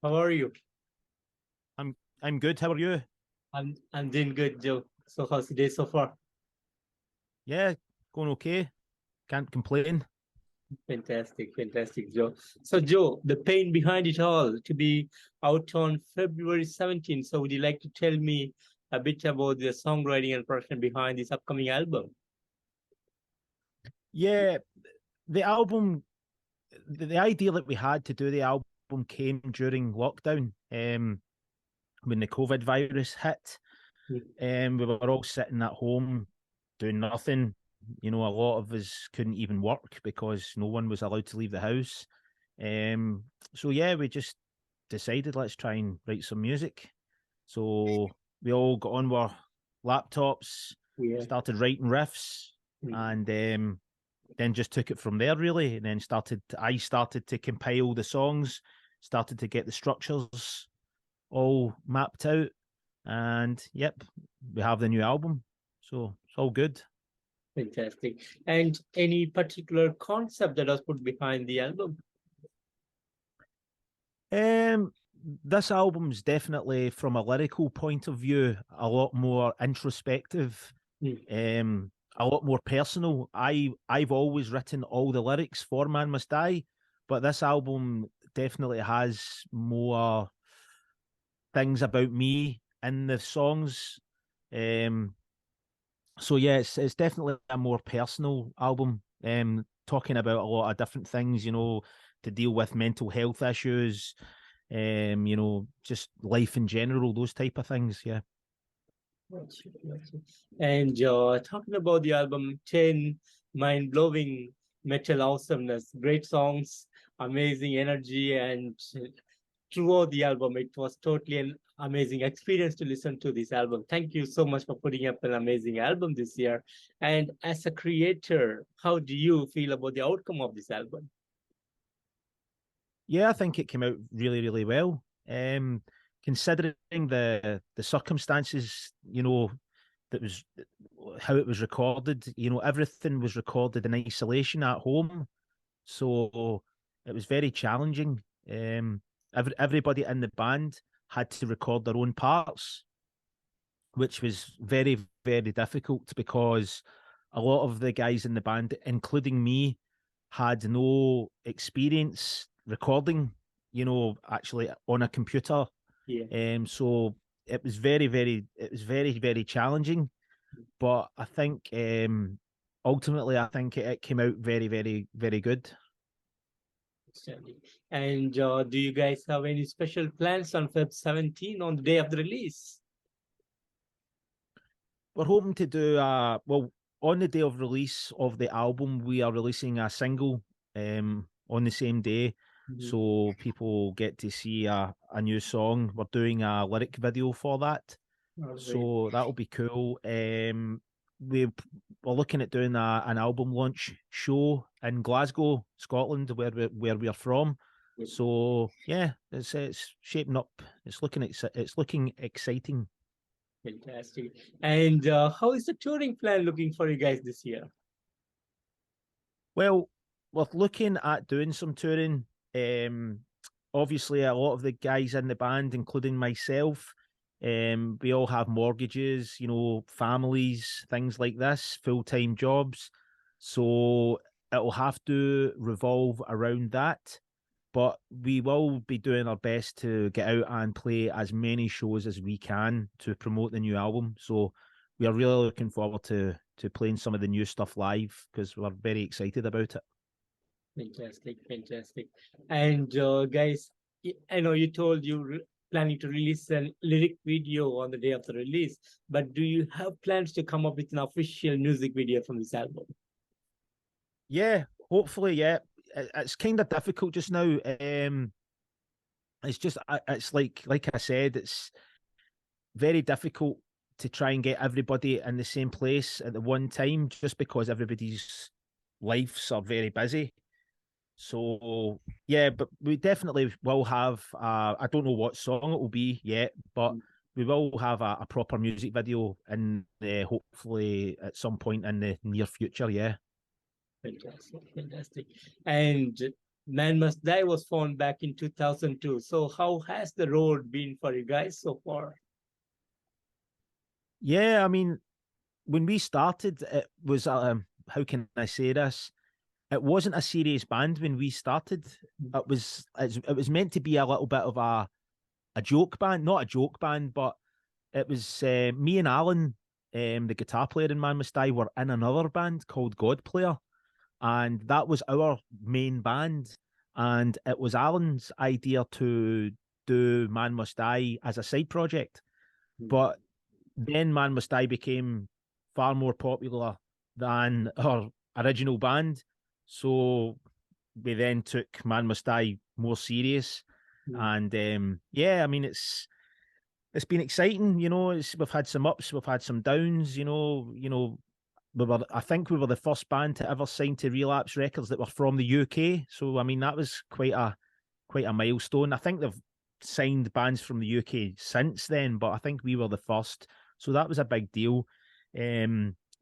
How are you? I'm good. How are you? I'm doing good, Joe. So how's the day so far? Yeah, going okay. Can't complain. Fantastic, fantastic, Joe. So, Joe, the pain behind it all to be out on February 17th. So, would you like to tell me a bit about the songwriting and production behind this upcoming album? Yeah, the album, the idea that we had to do the album came during lockdown. When the COVID virus hit, we were all sitting at home doing nothing. A lot of us couldn't even work because no one was allowed to leave the house. So yeah, we just decided let's try and write some music. So we all got on our laptops, Yeah. started writing riffs, and then just took it from there really. And then I started to compile the songs, started to get the structures all mapped out, and yep, we have the new album. So it's all good. Fantastic. And any particular concept that was put behind the album? Um, this album's definitely, from a lyrical point of view, a lot more introspective, Mm. a lot more personal. I've always written all the lyrics for Man Must Die, but this album definitely has more things about me in the songs. Um, so yeah, it's definitely a more personal album. Talking about a lot of different things, to deal with mental health issues, just life in general, those type of things. Yeah. Gotcha, gotcha. And talking about the album 10, mind blowing metal awesomeness, great songs, amazing energy, and throughout the album, it was totally an amazing experience to listen to this album. Thank you so much for putting up an amazing album this year. And as a creator, how do you feel about the outcome of this album? Yeah, I think it came out really, really well. Considering the circumstances, that was how it was recorded. Everything was recorded in isolation at home, so it was very challenging. Everybody in the band had to record their own parts, which was very, very difficult because a lot of the guys in the band, including me, had no experience recording, actually on a computer. Yeah. So it was very, very challenging. But I think ultimately, I think it came out very, very, very good. Certainly. And do you guys have any special plans on Feb 17 on the day of the release? We're hoping to do on the day of release of the album, we are releasing a single on the same day. Mhm. So people get to see a new song. We're doing a lyric video for that. All right. So that'll be cool. We're looking at doing an album launch show in Glasgow, Scotland, where we're from. So yeah, it's shaping up. It's looking exciting. Fantastic. And how is the touring plan looking for you guys this year? Well, we're looking at doing some touring. Um, Obviously, a lot of the guys in the band, including myself, we all have mortgages, families, things like this, full-time jobs. So it'll have to revolve around that. But we will be doing our best to get out and play as many shows as we can to promote the new album. So we are really looking forward to playing some of the new stuff live because we're very excited about it. Fantastic, fantastic. And guys, I know you told planning to release a lyric video on the day of the release, but do you have plans to come up with an official music video from this album? Yeah, hopefully, yeah. It's kind of difficult just now. It's just it's like I said, it's very difficult to try and get everybody in the same place at the one time, just because everybody's lives are very busy. So yeah, but we definitely will have. I don't know what song it will be yet, but we will have a proper music video in hopefully at some point in the near future. Yeah. Fantastic, fantastic. And Man Must Die was formed back in 2002. So how has the road been for you guys so far? Yeah, I mean, when we started, it was how can I say this? It wasn't a serious band when we started. It was meant to be a little bit of a joke band, not a joke band, but it was me and Alan, the guitar player in Man Must Die, were in another band called God Player, and that was our main band. And it was Alan's idea to do Man Must Die as a side project, but then Man Must Die became far more popular than our original band. So we then took Man Must Die more serious. And yeah, I mean it's been exciting, we've had some ups, we've had some downs, I think we were the first band to ever sign to Relapse Records that were from the UK. So I mean that was quite a milestone. I think they've signed bands from the UK since then, but I think we were the first. So that was a big deal.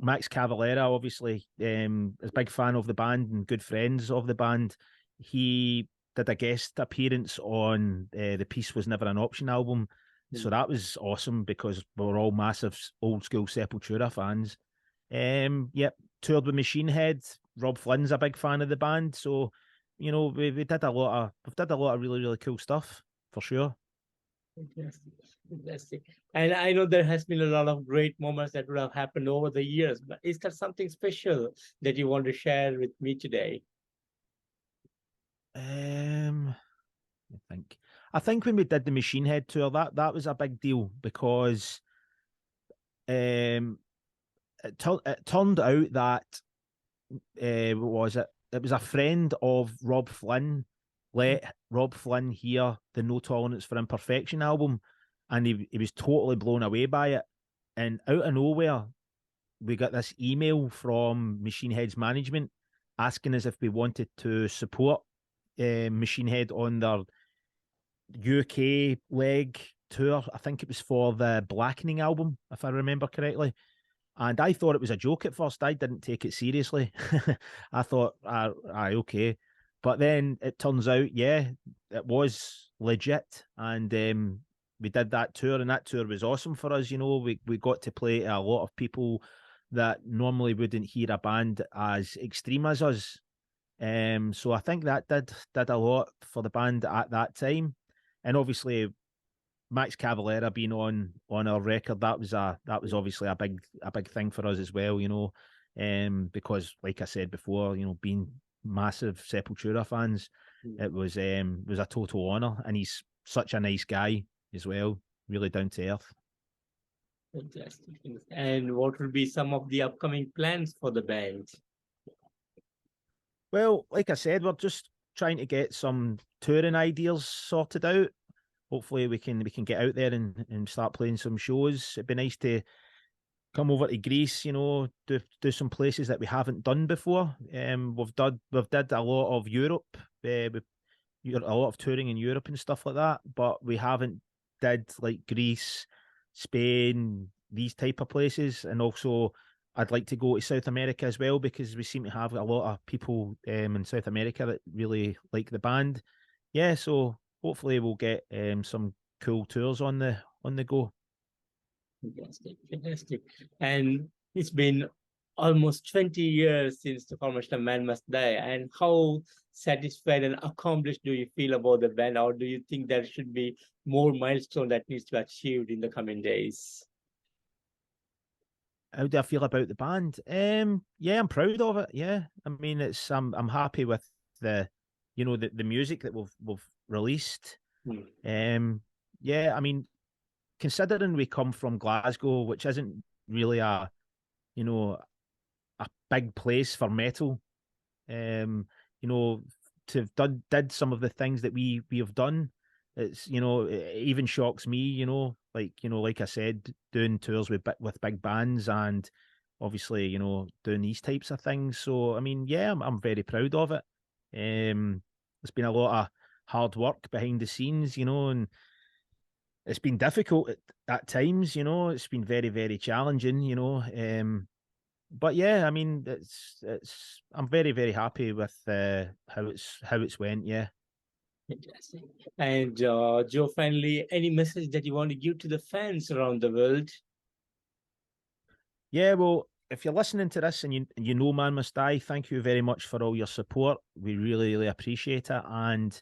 Max Cavalera, obviously, is a big fan of the band and good friends of the band. He did a guest appearance on the Peace Was Never an Option album. So that was awesome because we were all massive old school Sepultura fans. Yep, toured with Machine Head. Rob Flynn's a big fan of the band. So, we did a lot of really, really cool stuff for sure. Fantastic. Fantastic. And I know there has been a lot of great moments that would have happened over the years, but is there something special that you want to share with me today? I think when we did the Machine Head tour, that was a big deal because it turned out that what was it? It was a friend of Rob Flynn let Rob Flynn hear the No Tolerance for Imperfection album, and he was totally blown away by it. And out of nowhere, we got this email from Machine Head's management asking us if we wanted to support Machine Head on their UK leg tour. I think it was for the Blackening album, if I remember correctly. And I thought it was a joke at first. I didn't take it seriously. I thought, aye, okay. But then it turns out, yeah, it was legit. And we did that tour, and that tour was awesome for us. We got to play to a lot of people that normally wouldn't hear a band as extreme as us. So I think that did a lot for the band at that time. And obviously Max Cavalera being on our record, that was obviously a big thing for us as well, because like I said before, being massive Sepultura fans, it was a total honor, and he's such a nice guy as well, really down to earth. Fantastic. And what will be some of the upcoming plans for the band? Well, like I said, we're just trying to get some touring ideas sorted out. Hopefully we can get out there and start playing some shows. It'd be nice to come over to Greece, do some places that we haven't done before. We've did a lot of Europe, a lot of touring in Europe and stuff like that, but we haven't did like Greece, Spain, these type of places. And also I'd like to go to South America as well, because we seem to have a lot of people in South America that really like the band. Yeah, so hopefully we'll get some cool tours on the go. Fantastic, fantastic. And it's been almost 20 years since the formation of Man Must Die. And how satisfied and accomplished do you feel about the band, or do you think there should be more milestone that needs to be achieved in the coming days? How do I feel about the band? Yeah, I'm proud of it. Yeah, I mean, I'm happy with the the music that we've released. Yeah, I mean, considering we come from Glasgow, which isn't really a a big place for metal, you know, to have did some of the things that we have done, it's it even shocks me, like I said, doing tours with big bands, and obviously doing these types of things. So I mean, yeah, I'm very proud of it. It's been a lot of hard work behind the scenes, and it's been difficult at times. It's been very, very challenging. but yeah, I mean, it's I'm very, very happy with how it's went. Yeah. Fantastic. And Joe, finally, any message that you want to give to the fans around the world? Yeah, well, if you're listening to this and you know Man Must Die, thank you very much for all your support. We really, really appreciate it. And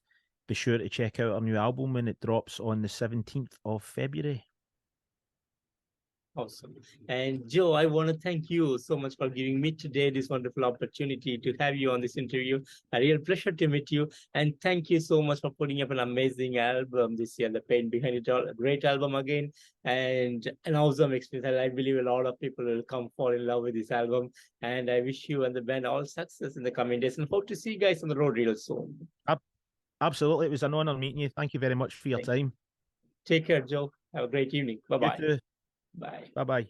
be sure to check out our new album when it drops on the 17th of February. Awesome. And Joe, I want to thank you so much for giving me today this wonderful opportunity to have you on this interview. A real pleasure to meet you. And thank you so much for putting up an amazing album this year. The Pain Behind It All, a great album again, and an awesome experience. I believe a lot of people will come fall in love with this album. And I wish you and the band all success in the coming days and hope to see you guys on the road real soon. Absolutely. It was an honor meeting you. Thank you very much for your time. Take care, Joe. Have a great evening. You Bye-bye. too. Bye. Bye bye.